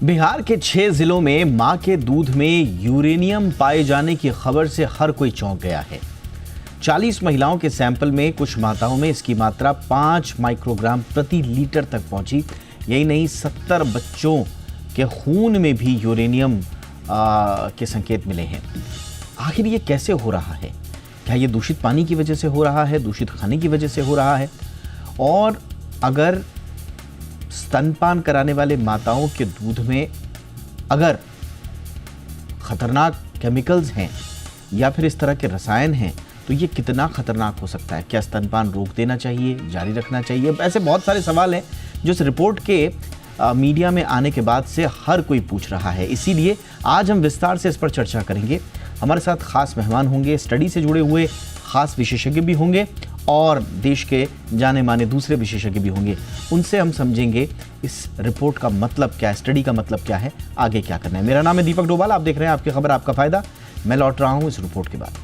बिहार के 6 जिलों में मां के दूध में यूरेनियम पाए जाने की खबर से हर कोई चौंक गया है। 40 महिलाओं के सैंपल में कुछ माताओं में इसकी मात्रा 5 माइक्रोग्राम प्रति लीटर तक पहुंची। यही नहीं, 70 बच्चों के खून में भी यूरेनियम के संकेत मिले हैं। आखिर ये कैसे हो रहा है? क्या ये दूषित पानी की वजह से हो रहा है, दूषित खाने की वजह से हो रहा है? और अगर स्तनपान कराने वाले माताओं के दूध में अगर खतरनाक केमिकल्स हैं या फिर इस तरह के रसायन हैं तो ये कितना खतरनाक हो सकता है? क्या स्तनपान रोक देना चाहिए, जारी रखना चाहिए? ऐसे बहुत सारे सवाल हैं जो इस रिपोर्ट के मीडिया में आने के बाद से हर कोई पूछ रहा है। इसीलिए आज हम विस्तार से इस पर चर्चा करेंगे। हमारे साथ खास मेहमान होंगे, स्टडी से जुड़े हुए खास विशेषज्ञ भी होंगे और देश के जाने माने दूसरे विशेषज्ञ भी होंगे। उनसे हम समझेंगे इस रिपोर्ट का मतलब क्या है, स्टडी का मतलब क्या है, आगे क्या करना है। मेरा नाम है दीपक डोभाल, आप देख रहे हैं आपकी खबर आपका फायदा। मैं लौट रहा हूं इस रिपोर्ट के बाद।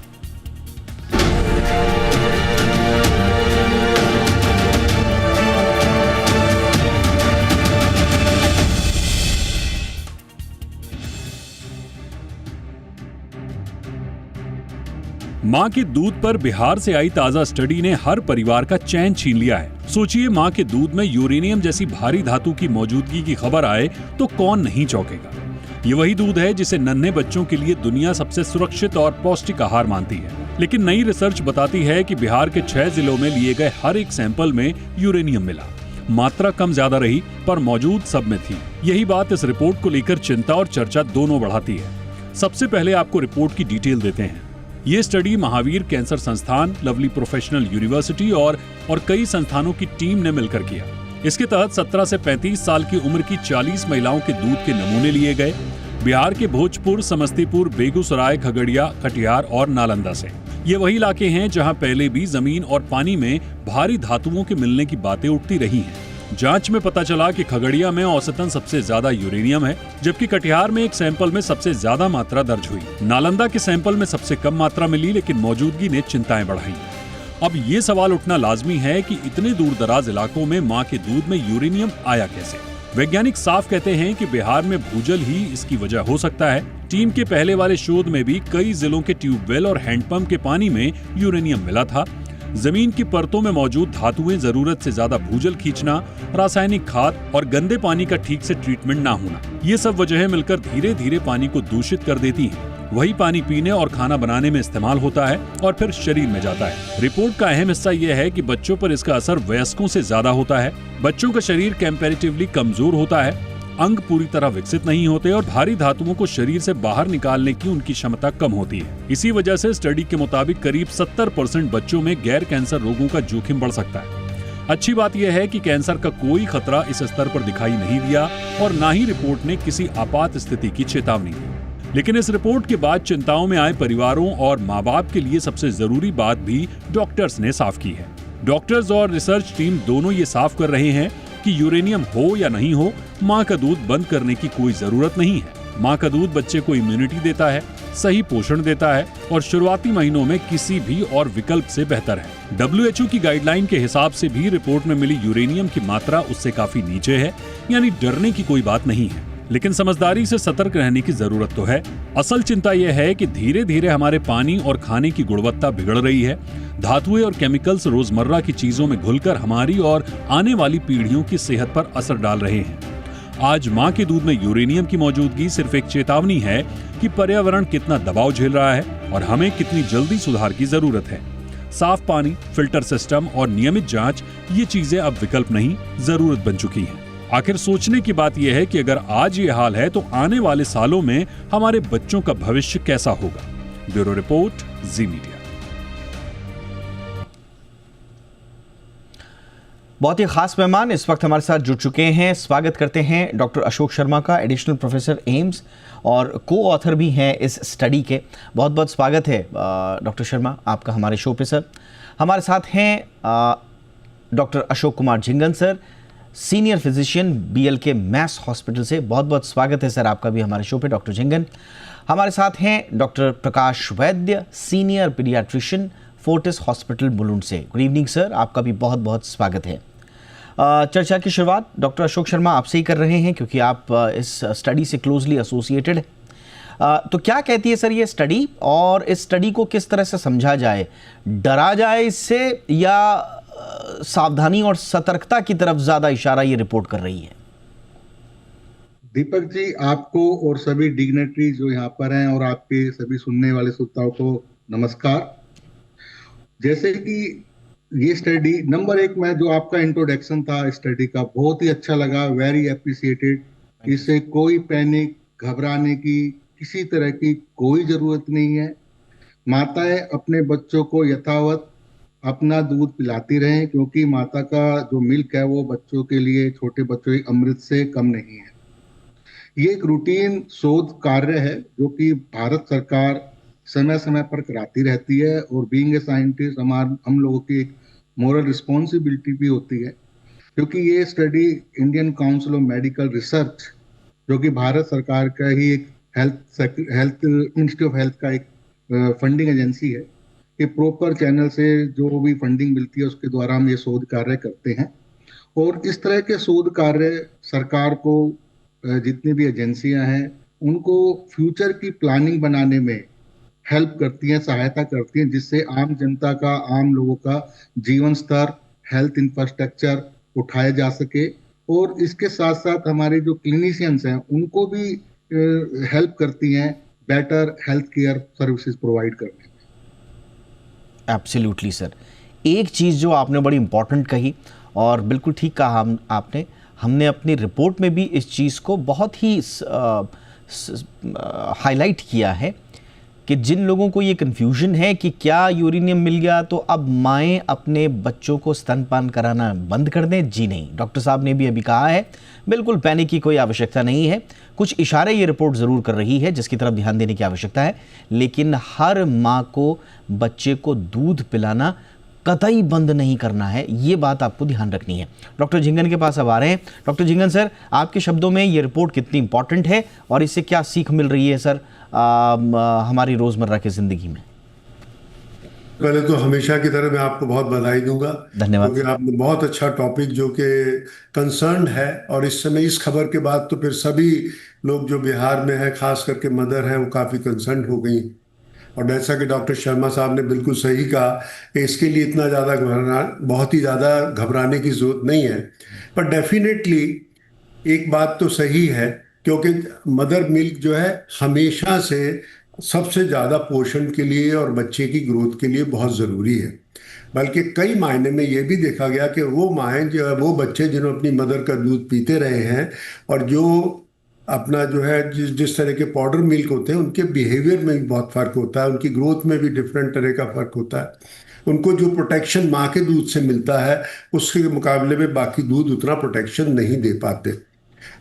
मां के दूध पर बिहार से आई ताजा स्टडी ने हर परिवार का चैन छीन लिया है। सोचिए, मां के दूध में यूरेनियम जैसी भारी धातु की मौजूदगी की खबर आए तो कौन नहीं चौंकेगा। ये वही दूध है जिसे नन्हे बच्चों के लिए दुनिया सबसे सुरक्षित और पौष्टिक आहार मानती है। लेकिन नई रिसर्च बताती है कि बिहार के 6 जिलों में लिए गए हर एक सैंपल में यूरेनियम मिला। मात्रा कम ज्यादा रही पर मौजूद सब में थी। यही बात इस रिपोर्ट को लेकर चिंता और चर्चा दोनों बढ़ाती है। सबसे पहले आपको रिपोर्ट की डिटेल देते हैं। ये स्टडी महावीर कैंसर संस्थान, लवली प्रोफेशनल यूनिवर्सिटी और कई संस्थानों की टीम ने मिलकर किया। इसके तहत 17 से 35 साल की उम्र की 40 महिलाओं के दूध के नमूने लिए गए। बिहार के भोजपुर, समस्तीपुर, बेगूसराय, खगड़िया, कटिहार और नालंदा से। ये वही इलाके हैं जहां पहले भी जमीन और पानी में भारी धातुओं के मिलने की बातें उठती रही हैं। जांच में पता चला कि खगड़िया में औसतन सबसे ज्यादा यूरेनियम है, जबकि कटिहार में एक सैंपल में सबसे ज्यादा मात्रा दर्ज हुई। नालंदा के सैंपल में सबसे कम मात्रा मिली, लेकिन मौजूदगी ने चिंताएं बढ़ाई। अब ये सवाल उठना लाजमी है कि इतने दूर दराज इलाकों में मां के दूध में यूरेनियम आया कैसे? वैज्ञानिक साफ कहते हैं कि बिहार में भूजल ही इसकी वजह हो सकता है। टीम के पहले वाले शोध में भी कई जिलों के ट्यूबवेल और हैंडपंप के पानी में यूरेनियम मिला था। जमीन की परतों में मौजूद धातुएं जरूरत से ज्यादा भूजल खींचना, रासायनिक खाद और गंदे पानी का ठीक से ट्रीटमेंट ना होना, ये सब वजहें मिलकर धीरे धीरे पानी को दूषित कर देती हैं। वही पानी पीने और खाना बनाने में इस्तेमाल होता है और फिर शरीर में जाता है। रिपोर्ट का अहम हिस्सा यह है कि बच्चों पर इसका असर वयस्कों से ज्यादा होता है। बच्चों का शरीर कंपैरेटिवली कमजोर होता है, अंग पूरी तरह विकसित नहीं होते और भारी धातुओं को शरीर से बाहर निकालने की उनकी क्षमता कम होती है। इसी वजह से स्टडी के मुताबिक करीब 70% बच्चों में गैर कैंसर रोगों का जोखिम बढ़ सकता है। अच्छी बात यह है कि कैंसर का कोई खतरा इस स्तर पर दिखाई नहीं दिया और न ही रिपोर्ट ने किसी आपात स्थिति की चेतावनी दी। लेकिन इस रिपोर्ट के बाद चिंताओं में आए परिवारों और माँ बाप के लिए सबसे जरूरी बात भी डॉक्टर्स ने साफ की है। डॉक्टर्स और रिसर्च टीम दोनों ये साफ कर रहे हैं कि यूरेनियम हो या नहीं हो, मां का दूध बंद करने की कोई जरूरत नहीं है। मां का दूध बच्चे को इम्यूनिटी देता है, सही पोषण देता है और शुरुआती महीनों में किसी भी और विकल्प से बेहतर है। WHO की गाइडलाइन के हिसाब से भी रिपोर्ट में मिली यूरेनियम की मात्रा उससे काफी नीचे है, यानी डरने की कोई बात नहीं है। लेकिन समझदारी से सतर्क रहने की जरूरत तो है। असल चिंता यह है कि धीरे धीरे हमारे पानी और खाने की गुणवत्ता बिगड़ रही है। धातुएं और केमिकल्स रोजमर्रा की चीजों में घुलकर हमारी और आने वाली पीढ़ियों की सेहत पर असर डाल रहे हैं। आज मां के दूध में यूरेनियम की मौजूदगी सिर्फ एक चेतावनी है कि पर्यावरण कितना दबाव झेल रहा है और हमें कितनी जल्दी सुधार की जरूरत है। साफ पानी, फिल्टर सिस्टम और नियमित जांच, ये चीजें अब विकल्प नहीं, जरूरत बन चुकी हैं। आखिर सोचने की बात यह है कि अगर आज ये हाल है तो आने वाले सालों में हमारे बच्चों का भविष्य कैसा होगा। ब्यूरो रिपोर्ट, जी मीडिया। बहुत ही खास मेहमान इस वक्त हमारे साथ जुड़ चुके हैं। स्वागत करते हैं डॉक्टर अशोक शर्मा का, एडिशनल प्रोफेसर एम्स और को ऑथर भी हैं इस स्टडी के। बहुत बहुत स्वागत है डॉक्टर शर्मा आपका हमारे शो पे। सर, हमारे साथ हैं doctor Ashok Kumar Jhingan sir, senior physician BLK Max hospital से। बहुत बहुत स्वागत है सर आपका भी हमारे शो पे डॉक्टर झिंगन। हमारे साथ हैं doctor Prakash Vaidya, senior paediatrician, Fortis hospital Mulund से। गुड इवनिंग सर, आपका भी बहुत बहुत स्वागत है। चर्चा की शुरुआत डॉक्टर अशोक शर्मा आपसे ही कर रहे हैं, क्योंकि आप इस स्टडी से क्लोजली एसोसिएटेड हैं। तो क्या कहती है सर ये स्टडी, और इस स्टडी को किस तरह से समझा जाए? डरा जाए इससे, या सावधानी और सतर्कता की तरफ ज्यादा इशारा ये रिपोर्ट कर रही है? दीपक जी, आपको और सभी डिग्नेटरी जो यहाँ पर हैं और आपके सभी सुनने वाले श्रोताओं को नमस्कार। जैसे कि ये स्टडी नंबर 1 में जो आपका इंट्रोडक्शन था स्टडी का, बहुत ही अच्छा लगा, वेरी अप्रिशिएटेड। इससे कोई पैनिक, घबराने की किसी तरह की कोई जरूरत नहीं है। माताएं अपने बच्चों को यथावत अपना दूध पिलाती रहें, क्योंकि माता का जो मिल्क है वो बच्चों के लिए, छोटे बच्चों के अमृत से कम नहीं है। ये एक रूटीन शोध कार्य है जो कि भारत सरकार समय समय पर कराती रहती है, और बीइंग ए साइंटिस्ट हम लोगों की एक मोरल रिस्पॉन्सिबिलिटी भी होती है, क्योंकि ये study Indian council of medical research, जो कि भारत सरकार का ही एक हेल्थ मिनिस्ट्री ऑफ हेल्थ का एक फंडिंग एजेंसी है, कि प्रॉपर चैनल से जो भी फंडिंग मिलती है उसके द्वारा हम ये शोध कार्य करते हैं। और इस तरह के शोध कार्य सरकार को, जितनी भी एजेंसियां हैं, उनको फ्यूचर की प्लानिंग बनाने में हेल्प करती हैं, सहायता करती हैं, जिससे आम जनता का, आम लोगों का जीवन स्तर, हेल्थ इंफ्रास्ट्रक्चर उठाया जा सके। और इसके साथ साथ हमारे जो क्लिनिशियंस हैं उनको भी हेल्प करती हैं better health care services provide करने में। एब्सोल्युटली सर, एक चीज़ जो आपने बड़ी इंपॉर्टेंट कही और बिल्कुल ठीक कहा आपने, हमने अपनी रिपोर्ट में भी इस चीज़ को बहुत ही हाईलाइट किया है कि जिन लोगों को ये कन्फ्यूजन है कि क्या यूरेनियम मिल गया तो अब माएँ अपने बच्चों को स्तनपान कराना बंद कर दें, जी नहीं। डॉक्टर साहब ने भी अभी कहा है, बिल्कुल पैनिक की कोई आवश्यकता नहीं है। कुछ इशारे ये रिपोर्ट ज़रूर कर रही है जिसकी तरफ ध्यान देने की आवश्यकता है, लेकिन हर माँ को बच्चे को दूध पिलाना कतई बंद नहीं करना है, ये बात आपको ध्यान रखनी है। डॉक्टर झिंगन के पास अब आ रहे हैं। डॉक्टर झिंगन सर, आपके शब्दों में ये रिपोर्ट कितनी इंपॉर्टेंट है और इससे क्या सीख मिल रही है सर हमारी रोजमर्रा की जिंदगी में? पहले तो हमेशा की तरह मैं आपको बहुत बधाई दूंगा, धन्यवाद। क्योंकि आपने बहुत अच्छा टॉपिक जो कि कंसर्न है, और इस समय इस खबर के बाद तो फिर सभी लोग जो बिहार में हैं, खास करके मदर हैं, वो काफ़ी कंसर्न हो गई। और जैसा कि डॉक्टर शर्मा साहब ने बिल्कुल सही कहा कि इसके लिए इतना ज़्यादा बहुत ही ज़्यादा घबराने की ज़रूरत नहीं है। पर डेफिनेटली एक बात तो सही है, क्योंकि मदर मिल्क जो है हमेशा से सबसे ज़्यादा पोषण के लिए और बच्चे की ग्रोथ के लिए बहुत ज़रूरी है। बल्कि कई मायने में ये भी देखा गया कि वो माएँ जो वो बच्चे जिन्होंने अपनी मदर का दूध पीते रहे हैं और जो अपना जो है जिस तरह के पाउडर मिल्क होते हैं, उनके बिहेवियर में भी बहुत फ़र्क होता है, उनकी ग्रोथ में भी डिफरेंट तरह का फ़र्क होता है। उनको जो प्रोटेक्शन माँ के दूध से मिलता है उसके मुकाबले में बाकी दूध उतना प्रोटेक्शन नहीं दे पाते।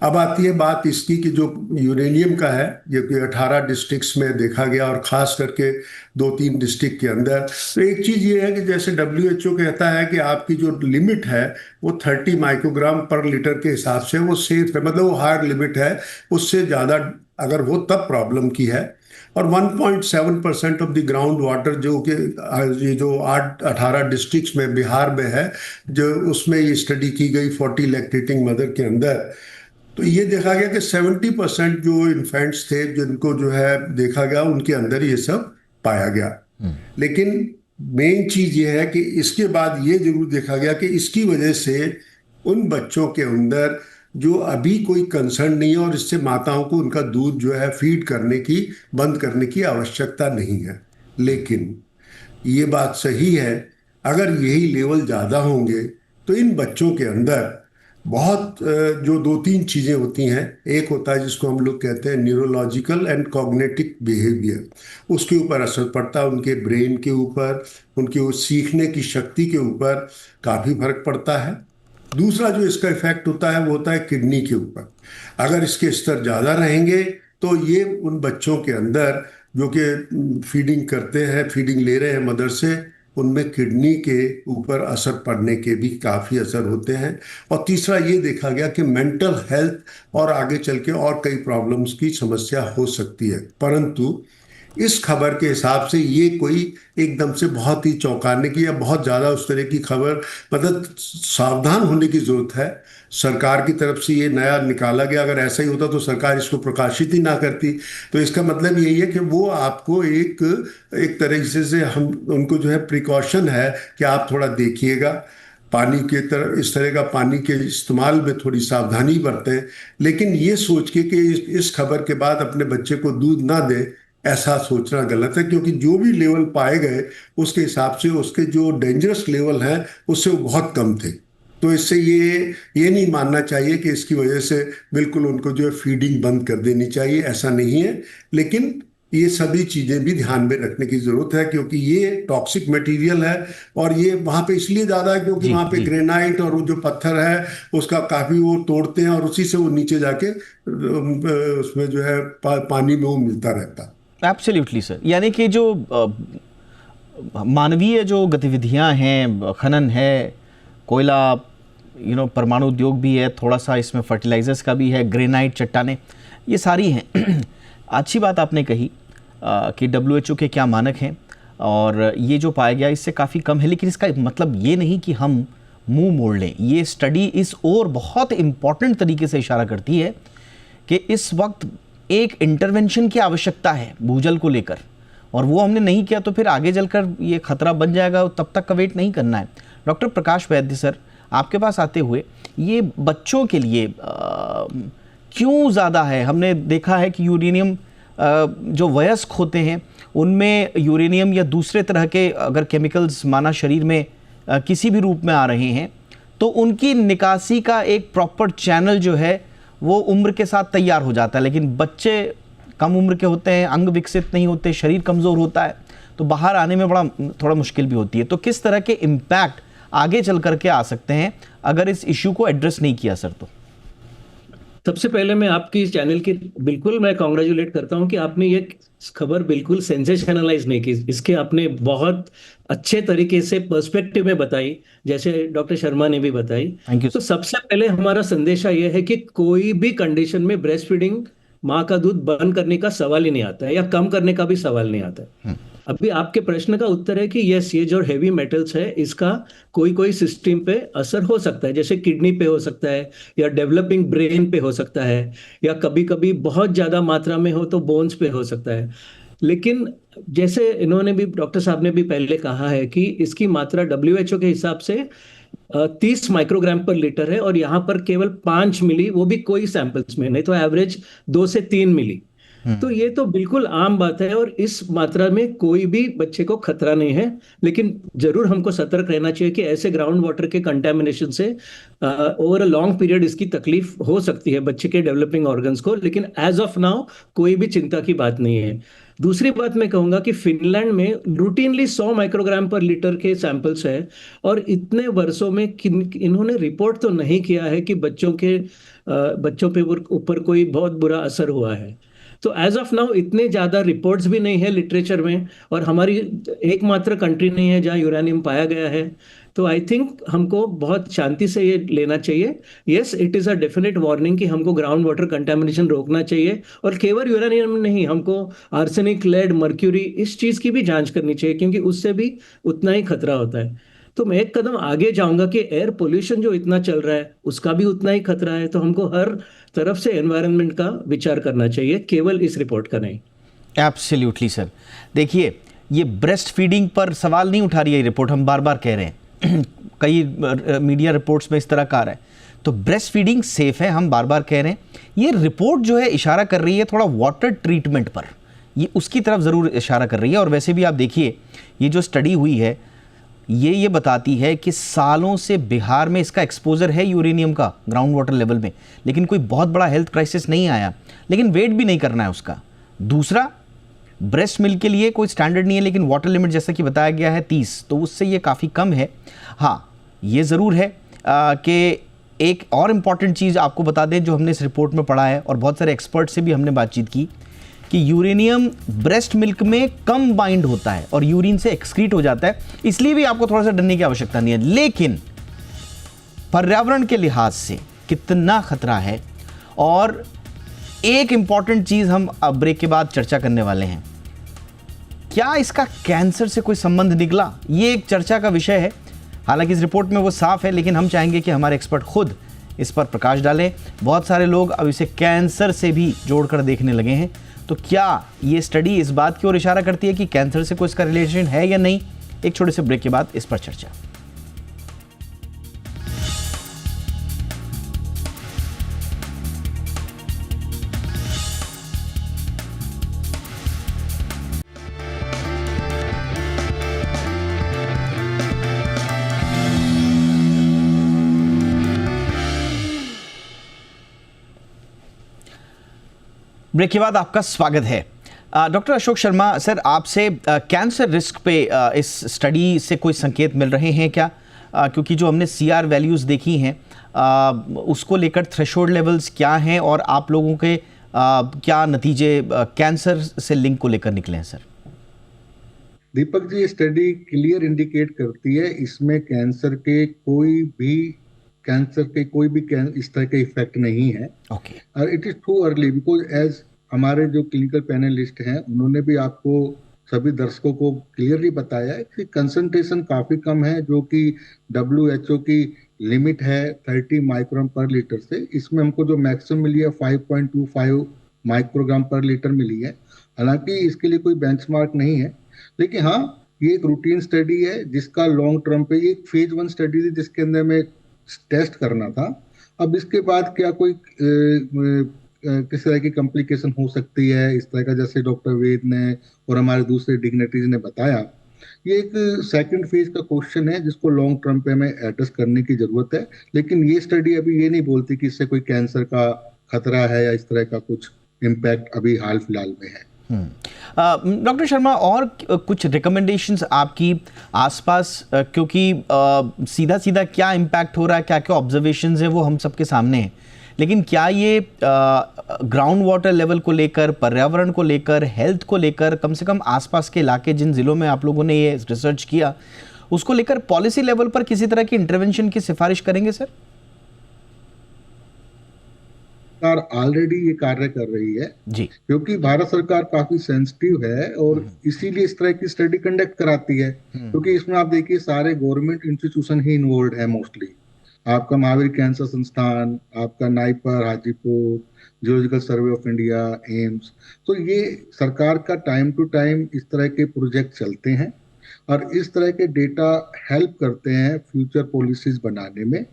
अब आती है बात इसकी कि जो यूरेनियम का है, जो कि 18 डिस्ट्रिक्ट्स में देखा गया और ख़ास करके 2-3 डिस्ट्रिक्ट के अंदर, तो एक चीज़ ये है कि जैसे WHO कहता है कि आपकी जो लिमिट है वो 30 माइक्रोग्राम पर लीटर के हिसाब से वो सेफ है, मतलब वो हार्ड लिमिट है। उससे ज़्यादा अगर वो तब प्रॉब्लम की है। और 1.7% ऑफ द ग्राउंड वाटर जो कि ये जो 18 डिस्ट्रिक्ट्स में बिहार में है, जो उसमें ये स्टडी की गई 40 लैक्टेटिंग मदर के अंदर, तो ये देखा गया कि 70% जो इन्फेंट्स थे जिनको जो है देखा गया उनके अंदर ये सब पाया गया। लेकिन मेन चीज़ ये है कि इसके बाद ये जरूर देखा गया कि इसकी वजह से उन बच्चों के अंदर जो अभी कोई कंसर्न नहीं है, और इससे माताओं को उनका दूध जो है फीड करने की, बंद करने की आवश्यकता नहीं है। लेकिन ये बात सही है, अगर यही लेवल ज़्यादा होंगे तो इन बच्चों के अंदर बहुत जो 2-3 चीज़ें होती हैं। एक होता है जिसको हम लोग कहते हैं न्यूरोलॉजिकल एंड कॉग्निटिव बिहेवियर, उसके ऊपर असर पड़ता है, उनके ब्रेन के ऊपर, उनके वो सीखने की शक्ति के ऊपर काफ़ी फर्क पड़ता है। दूसरा जो इसका इफेक्ट होता है वो होता है किडनी के ऊपर। अगर इसके स्तर ज़्यादा रहेंगे तो ये उन बच्चों के अंदर जो कि फीडिंग करते हैं, फीडिंग ले रहे हैं मदर से, उनमें किडनी के ऊपर असर पड़ने के भी काफ़ी असर होते हैं। और तीसरा ये देखा गया कि मेंटल हेल्थ और आगे चल के और कई प्रॉब्लम्स की समस्या हो सकती है। परंतु इस खबर के हिसाब से ये कोई एकदम से बहुत ही चौंकाने की या बहुत ज़्यादा उस तरह की खबर, मतलब सावधान होने की ज़रूरत है। सरकार की तरफ से ये नया निकाला गया, अगर ऐसा ही होता तो सरकार इसको प्रकाशित ही ना करती। तो इसका मतलब यही है कि वो आपको एक तरीके से हम उनको जो है प्रिकॉशन है कि आप थोड़ा देखिएगा, पानी के तरह इस तरह का पानी के इस्तेमाल में थोड़ी सावधानी बरतें, लेकिन ये सोच के कि इस खबर के बाद अपने बच्चे को दूध ना दें, ऐसा सोचना गलत है। क्योंकि जो भी लेवल पाए गए उसके हिसाब से उसके जो डेंजरस लेवल हैं उससे वो बहुत कम थे। तो इससे ये नहीं मानना चाहिए कि इसकी वजह से बिल्कुल उनको जो है फीडिंग बंद कर देनी चाहिए, ऐसा नहीं है। लेकिन ये सभी चीज़ें भी ध्यान में रखने की ज़रूरत है, क्योंकि ये टॉक्सिक मटेरियल है और ये वहाँ पे इसलिए ज़्यादा है क्योंकि वहाँ पे ग्रेनाइट और वो जो पत्थर है उसका काफ़ी वो तोड़ते हैं और उसी से वो नीचे जाके उसमें जो है पानी में वो मिलता रहता है। एब्सोल्युटली सर, यानी कि जो मानवीय जो गतिविधियाँ हैं, खनन है, कोयला, परमाणु उद्योग भी है, थोड़ा सा इसमें फर्टिलाइजर्स का भी है, ग्रेनाइट, चट्टानें, ये सारी हैं। अच्छी बात आपने कही कि WHO के क्या मानक हैं और ये जो पाया गया इससे काफ़ी कम है, लेकिन इसका मतलब ये नहीं कि हम मुंह मोड़ लें। ये स्टडी इस और बहुत इम्पॉर्टेंट तरीके से इशारा करती है कि इस वक्त एक इंटरवेंशन की आवश्यकता है भूजल को लेकर, और वो हमने नहीं किया तो फिर आगे चलकर ये खतरा बन जाएगा, तब तक का वेट नहीं करना है। डॉक्टर प्रकाश वैद्य सर, आपके पास आते हुए, ये बच्चों के लिए क्यों ज़्यादा है? हमने देखा है कि यूरेनियम जो वयस्क होते हैं उनमें यूरेनियम या दूसरे तरह के अगर केमिकल्स माना शरीर में किसी भी रूप में आ रहे हैं तो उनकी निकासी का एक प्रॉपर चैनल जो है वो उम्र के साथ तैयार हो जाता है। लेकिन बच्चे कम उम्र के होते हैं, अंग विकसित नहीं होते, शरीर कमज़ोर होता है, तो बाहर आने में थोड़ा मुश्किल भी होती है। तो किस तरह के इम्पैक्ट आगे चल करके आ सकते हैं अगर इस इशू को एड्रेस नहीं किया सर? तो सबसे पहले मैं आपकी इस चैनल की बिल्कुल मैं कॉन्ग्रेचुलेट करता हूं कि आपने ये खबर बिल्कुल सेंसेशनलाइज नहीं की, इसके आपने बहुत अच्छे तरीके से पर्सपेक्टिव में बताई, जैसे डॉक्टर शर्मा ने भी बताई। तो सबसे पहले हमारा संदेशा यह है कि कोई भी कंडीशन में ब्रेस्ट फीडिंग, माँ का दूध बंद करने का सवाल ही नहीं आता है या कम करने का भी सवाल नहीं आता है। अभी आपके प्रश्न का उत्तर है कि यस, ये जो हेवी मेटल्स है इसका कोई सिस्टम पे असर हो सकता है, जैसे किडनी पे हो सकता है या डेवलपिंग ब्रेन पे हो सकता है या कभी कभी बहुत ज्यादा मात्रा में हो तो बोन्स पे हो सकता है। लेकिन जैसे इन्होंने भी, डॉक्टर साहब ने भी पहले कहा है कि इसकी मात्रा WHO के हिसाब से 30 माइक्रोग्राम पर लीटर है और यहाँ पर केवल 5 मिली, वो भी कोई सैंपल्स में, नहीं तो एवरेज 2 से 3 मिली। तो ये तो बिल्कुल आम बात है और इस मात्रा में कोई भी बच्चे को खतरा नहीं है। लेकिन जरूर हमको सतर्क रहना चाहिए कि ऐसे ग्राउंड वाटर के कंटेमिनेशन से ओवर अ लॉन्ग पीरियड इसकी तकलीफ हो सकती है बच्चे के डेवलपिंग ऑर्गन्स को, लेकिन एज ऑफ नाउ कोई भी चिंता की बात नहीं है। दूसरी बात मैं कहूंगा कि फिनलैंड में रूटीनली 100 माइक्रोग्राम पर लीटर के सैंपल्स है और इतने वर्षों में इन्होंने रिपोर्ट तो नहीं किया है कि बच्चों पे ऊपर कोई बहुत बुरा असर हुआ है। तो एज ऑफ नाउ इतने ज्यादा रिपोर्ट्स भी नहीं है लिटरेचर में, और हमारी एकमात्र कंट्री नहीं है जहां यूरेनियम पाया गया है। तो आई थिंक हमको बहुत शांति से ये लेना चाहिए। Yes, it is a definite warning कि हमको ग्राउंड वाटर कंटेमिनेशन रोकना चाहिए, और केवल यूरेनियम नहीं, हमको आर्सेनिक, लेड, मर्क्यूरी, इस चीज की भी जांच करनी चाहिए क्योंकि उससे भी उतना ही खतरा होता है। तो मैं एक कदम आगे जाऊंगा कि एयर पोल्यूशन जो इतना चल रहा है उसका भी उतना ही खतरा है। तो हमको हर तरफ से एनवायरनमेंट का विचार करना चाहिए, केवल इस रिपोर्ट का नहीं। Absolutely sir. देखिए, ये ब्रेस्ट फीडिंग पर सवाल नहीं उठा रही है रिपोर्ट, हम बार बार कह रहे हैं कई मीडिया रिपोर्ट्स में इस तरह का आ रहा है। तो ब्रेस्ट फीडिंग सेफ है, हम बार बार कह रहे हैं। ये रिपोर्ट जो है इशारा कर रही है थोड़ा वाटर ट्रीटमेंट पर, ये उसकी तरफ ज़रूर इशारा कर रही है। और वैसे भी आप देखिए, ये जो स्टडी हुई है ये बताती है कि सालों से बिहार में इसका एक्सपोजर है यूरेनियम का ग्राउंड वाटर लेवल में, लेकिन कोई बहुत बड़ा हेल्थ क्राइसिस नहीं आया, लेकिन वेट भी नहीं करना है उसका। दूसरा, ब्रेस्ट मिल्क के लिए कोई स्टैंडर्ड नहीं है, लेकिन वाटर लिमिट जैसा कि बताया गया है 30, तो उससे ये काफ़ी कम है। हाँ, ये ज़रूर है कि एक और इम्पॉर्टेंट चीज़ आपको बता दें जो हमने इस रिपोर्ट में पढ़ा है और बहुत सारे एक्सपर्ट से भी हमने बातचीत की, कि यूरेनियम ब्रेस्ट मिल्क में कम बाइंड होता है और यूरिन से एक्सक्रीट हो जाता है, इसलिए भी आपको थोड़ा सा डरने की आवश्यकता नहीं है। लेकिन पर्यावरण के लिहाज से कितना खतरा है, और एक इंपॉर्टेंट चीज़ हम अब ब्रेक के बाद चर्चा करने वाले हैं क्या इसका कैंसर से कोई संबंध निकला? ये एक चर्चा का विषय है। हालांकि इस रिपोर्ट में वो साफ है, लेकिन हम चाहेंगे कि हमारे एक्सपर्ट खुद इस पर प्रकाश डालें। बहुत सारे लोग अब इसे कैंसर से भी जोड़कर देखने लगे हैं। तो क्या ये स्टडी इस बात की ओर इशारा करती है कि कैंसर से कोई इसका रिलेशन है या नहीं? एक छोटे से ब्रेक के बाद इस पर चर्चा। ब्रेक के बाद आपका स्वागत है। डॉक्टर अशोक शर्मा सर, आपसे कैंसर रिस्क पे इस स्टडी से कोई संकेत मिल रहे हैं क्या? क्योंकि जो हमने सीआर वैल्यूज़ देखी हैं उसको लेकर थ्रेशोल्ड लेवल्स क्या हैं और आप लोगों के क्या नतीजे कैंसर से लिंक को लेकर निकले हैं सर? दीपक जी, ये स्टडी क्लियर इंडिकेट करती है इसमें कैंसर के कोई भी इस तरह के इफेक्ट नहीं है। ओके। और it is too early because as हमारे जो क्लिनिकल पैनलिस्ट हैं उन्होंने भी आपको सभी दर्शकों को क्लियरली बताया है कि कंसंट्रेशन काफी कम है, जो कि WHO की लिमिट है 30 माइक्रोग्राम पर लीटर से। इसमें हमको जो मैक्सिमम मिली है 5.25 माइक्रोग्राम पर लीटर मिली है। हालांकि इसके लिए कोई बेंचमार्क नहीं है, लेकिन हाँ, ये एक रूटीन स्टडी है जिसका लॉन्ग टर्म पे, ये एक फेज 1 स्टडी थी जिसके अंदर में टेस्ट करना था। अब इसके बाद क्या कोई किस तरह की कॉम्प्लिकेशन हो सकती है इस तरह का, जैसे डॉक्टर वेद ने और हमारे दूसरे डिग्नेटरीज ने बताया, ये एक सेकंड फेज का क्वेश्चन है जिसको लॉन्ग टर्म पे हमें एड्रेस करने की जरूरत है। लेकिन ये स्टडी अभी ये नहीं बोलती कि इससे कोई कैंसर का खतरा है या इस तरह का कुछ इम्पैक्ट अभी हाल फिलहाल में है। डॉक्टर शर्मा, और कुछ रिकमेंडेशंस आपकी आसपास, क्योंकि सीधा सीधा क्या इम्पैक्ट हो रहा है, क्या क्या ऑब्जर्वेशंस हैं वो हम सबके सामने हैं, लेकिन क्या ये ग्राउंड वाटर लेवल को लेकर, पर्यावरण को लेकर, हेल्थ को लेकर, कम से कम आसपास के इलाके जिन जिलों में आप लोगों ने ये रिसर्च किया उसको लेकर पॉलिसी लेवल पर किसी तरह की इंटरवेंशन की सिफारिश करेंगे सर? सरकार ऑलरेडी ये कार्य कर रही है जी, क्योंकि भारत सरकार काफी सेंसिटिव है और इसीलिए इस तरह की स्टडी कंडक्ट कराती है। क्योंकि इसमें आप देखिए सारे गवर्नमेंट इंस्टीट्यूशन ही इन्वॉल्व है मोस्टली। आपका महावीर कैंसर संस्थान, आपका NIPER Hajipur, geological survey of India, AIIMS, तो ये सरकार का टाइम टू टाइम इस तरह के प्रोजेक्ट चलते हैं और इस तरह के डेटा हेल्प करते हैं फ्यूचर पॉलिसीज बनाने में।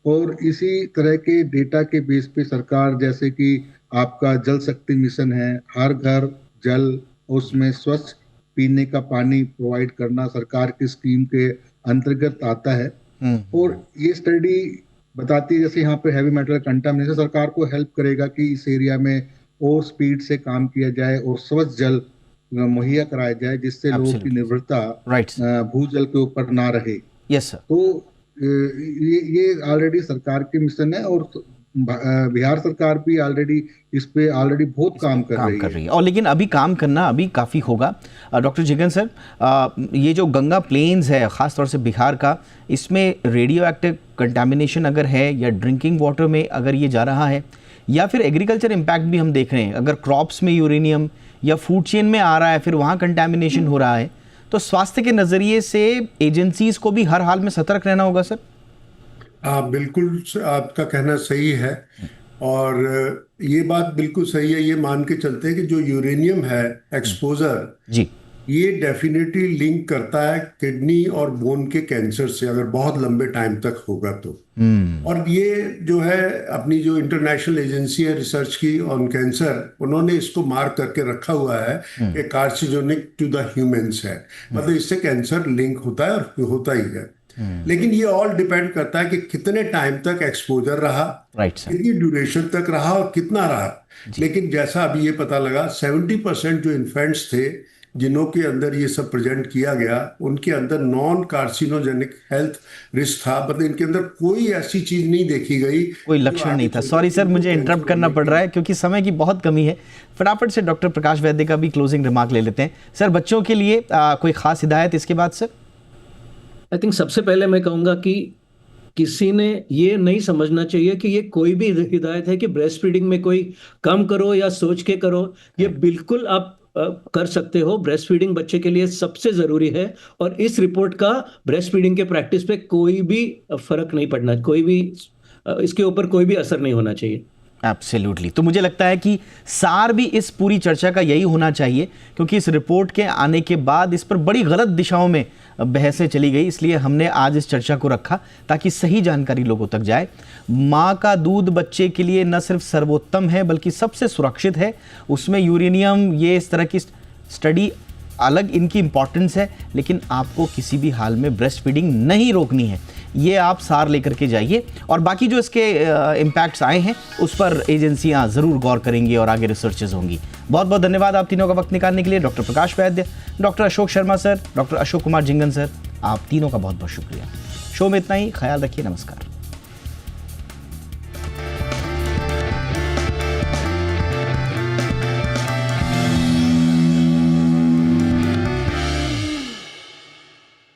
और इसी तरह के डेटा के बेस पे सरकार, जैसे कि आपका जल शक्ति मिशन है, हर घर जल, उसमें स्वच्छ पीने का पानी प्रोवाइड करना सरकार की स्कीम के अंतर्गत आता है। और ये स्टडी बताती है जैसे यहाँ पे हैवी मेटल कंटामिनेशन, सरकार को हेल्प करेगा कि इस एरिया में और स्पीड से काम किया जाए और स्वच्छ जल मुहैया कराया जाए जिससे लोगों की निर्भरता भूजल के ऊपर ना रहे। Yes sir. तो ये ऑलरेडी सरकार के मिशन है और बिहार सरकार भी ऑलरेडी इस पे ऑलरेडी बहुत काम कर रही है। और लेकिन अभी काम करना अभी काफ़ी होगा। डॉक्टर जिगन सर, ये जो गंगा प्लेन्स है ख़ास तौर से बिहार का, इसमें रेडियो एक्टिव कंटामिनेशन अगर है या ड्रिंकिंग वाटर में अगर ये जा रहा है या फिर एग्रीकल्चर इम्पैक्ट भी हम देख रहे हैं, अगर क्रॉप्स में यूरेनियम या फूड चेन में आ रहा है फिर वहाँ कंटामिनेशन हो रहा है, तो स्वास्थ्य के नज़रिए से एजेंसीज को भी हर हाल में सतर्क रहना होगा सर? बिल्कुल, आपका कहना सही है और ये बात बिल्कुल सही है। ये मान के चलते हैं कि जो यूरेनियम है एक्सपोजर जी, ये डेफिनेटली लिंक करता है किडनी और बोन के कैंसर से, अगर बहुत लंबे टाइम तक होगा तो। और ये जो है अपनी जो इंटरनेशनल एजेंसी है रिसर्च की ऑन कैंसर, उन्होंने इसको मार्क करके रखा हुआ है कि कार्सिनोजेनिक टू द ह्यूमंस है, मतलब इससे कैंसर लिंक होता है और होता ही है। लेकिन ये ऑल डिपेंड करता है कि कितने टाइम तक एक्सपोजर रहा, कितनी ड्यूरेशन तक रहा और कितना रहा। लेकिन जैसा अभी ये पता लगा 70% जो इन्फेंट्स थे जिन्हों के अंदर ये सब प्रेजेंट किया गया, उनके अंदर नॉन कार्सिनोजेनिक हेल्थ रिस्क था, मतलब इनके अंदर कोई ऐसी चीज नहीं देखी गई, कोई लक्षण नहीं था। सॉरी सर, मुझे इंटरप्ट करना पड़ रहा है क्योंकि समय की बहुत कमी है। फटाफट से डॉक्टर प्रकाश वैद्य का भी क्लोजिंग रिमार्क ले लेते हैं। सर, बच्चों के लिए कोई खास हिदायत इसके बाद सर? आई थिंक सबसे पहले मैं कहूँगा कि किसी ने ये नहीं समझना चाहिए कि ये कोई भी हिदायत है कि ब्रेस्ट फीडिंग में कोई कम करो या सोच के करो। ये बिल्कुल आप कर सकते हो। ब्रेस्ट फीडिंग बच्चे के लिए सबसे जरूरी है, और इस रिपोर्ट का ब्रेस्ट फीडिंग के प्रैक्टिस पे कोई भी फर्क नहीं पड़ना, कोई भी इसके ऊपर कोई भी असर नहीं होना चाहिए। एब्सोल्युटली। तो मुझे लगता है कि सार भी इस पूरी चर्चा का यही होना चाहिए, क्योंकि इस रिपोर्ट के आने के बाद इस पर बड़ी गलत दिशाओं में बहसें चली गई, इसलिए हमने आज इस चर्चा को रखा ताकि सही जानकारी लोगों तक जाए। माँ का दूध बच्चे के लिए न सिर्फ सर्वोत्तम है बल्कि सबसे सुरक्षित है। उसमें यूरेनियम, ये इस तरह की स्टडी अलग इनकी इंपॉर्टेंस है, लेकिन आपको किसी भी हाल में ब्रेस्ट फीडिंग नहीं रोकनी है, ये आप सार लेकर के जाइए। और बाकी जो इसके इम्पैक्ट्स आए हैं उस पर एजेंसियां ज़रूर गौर करेंगी और आगे रिसर्चेज होंगी। बहुत बहुत धन्यवाद आप तीनों का वक्त निकालने के लिए। डॉक्टर प्रकाश वैद्य, doctor Ashok Sharma sir, doctor Ashok Kumar Jhingan sir, आप तीनों का बहुत बहुत शुक्रिया। शो में इतना ही, ख्याल रखिए, नमस्कार।